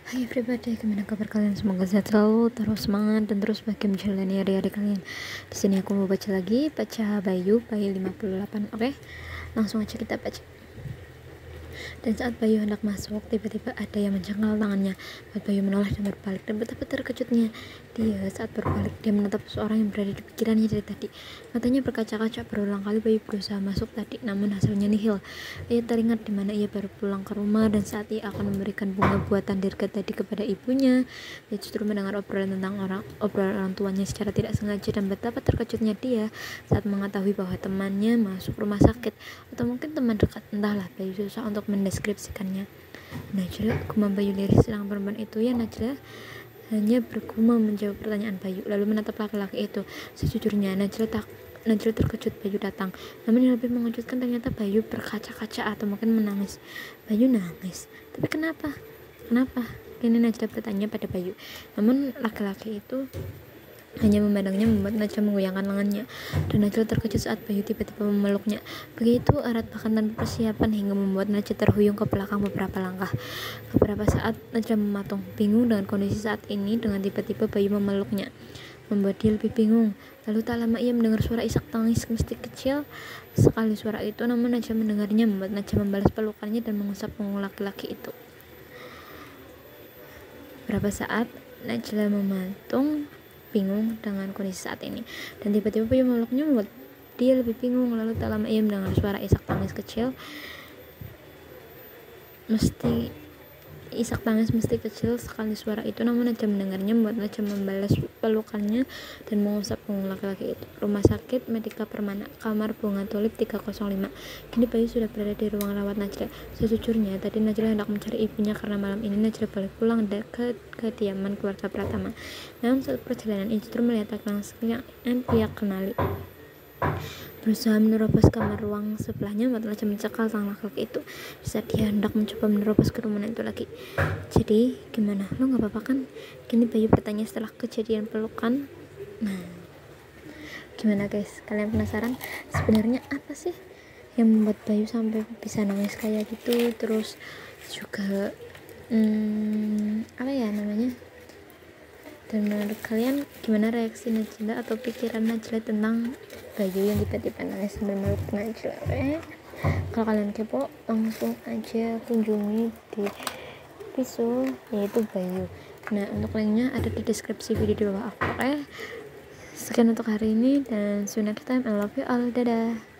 Hai everybody, gimana kabar kalian? Semoga sehat selalu, terus semangat dan terus bahagia menjalani hari-hari kalian. Di sini aku mau baca lagi, baca Bayu 58. Oke, langsung aja kita baca. Dan saat Bayu hendak masuk, tiba-tiba ada yang mencengkal tangannya. Buat Bayu menoleh dan berbalik, dan betapa terkejutnya dia saat berbalik. Dia menatap seseorang yang berada di pikirannya dari tadi. Matanya berkaca-kaca. Berulang kali Bayu berusaha masuk tadi, namun hasilnya nihil. Ia teringat di mana ia baru pulang ke rumah, dan saat ia akan memberikan bunga buatan Dirga tadi kepada ibunya, dia justru mendengar obrolan tentang orang tuanya secara tidak sengaja. Dan betapa terkejutnya dia saat mengetahui bahwa temannya masuk rumah sakit, atau mungkin teman dekat, entahlah. Bayu susah untuk mendeskripsikannya. Najla, gumam Bayu liris, sedang perempuan itu ya Najla hanya bergumam menjawab pertanyaan Bayu, lalu menatap laki-laki itu. Sejujurnya Najla terkejut Bayu datang, namun yang lebih mengejutkan ternyata Bayu berkaca-kaca atau mungkin menangis. Bayu nangis, tapi kenapa? Kini Najla bertanya pada Bayu, namun laki-laki itu hanya memandangnya, membuat Najla menggoyangkan lengannya, dan Najla terkejut saat Bayu tiba-tiba memeluknya. Begitu erat, bahkan tanpa persiapan, hingga membuat Najla terhuyung ke belakang beberapa langkah. Beberapa saat Najla mematung, bingung dengan kondisi saat ini. Dengan tiba-tiba Bayu memeluknya membuat dia lebih bingung. Lalu tak lama ia mendengar suara isak tangis mistik kecil sekali suara itu, namun Najla mendengarnya, membuat Najla membalas pelukannya dan mengusap punggung laki-laki itu. Beberapa saat Najla mematung, bingung dengan kondisi saat ini, dan tiba-tiba Bayu memeluknya, membuat dia lebih bingung. Lalu tak lama ia mendengar suara isak tangis kecil sekali suara itu, namun Najla mendengarnya, membuat Najla membalas pelukannya dan mengusap punggung laki-laki itu. Rumah sakit Medika Permana, kamar bunga tulip 305. Kini Bayu sudah berada di ruang rawat Najla. Sejujurnya tadi Najla hendak mencari ibunya karena malam ini Najla boleh pulang ke kediaman keluarga Pratama. Namun saat perjalanan ia justru melihat laki-laki yang ia kenali berusaha menerobos kamar ruang sebelahnya, membuat Najla mencekal sang laki-laki itu saat dia hendak mencoba menerobos ke rumah itu lagi. Jadi gimana, lo gak apa-apa kan? Kini Bayu bertanya setelah kejadian pelukan. Nah, gimana guys, kalian penasaran sebenarnya apa sih yang membuat Bayu sampai bisa nangis kayak gitu? Terus juga apa ya namanya, dan menurut kalian gimana reaksi Najla atau pikiran Najla tentang Bayu yang tiba-tiba nangis sambil meluk Najla? Kalau kalian kepo, langsung aja kunjungi di Pisu, yaitu Bayu. Nah, untuk linknya ada di deskripsi video di bawah. Oke, sekian untuk hari ini, dan see you next time. I love you all, dadah.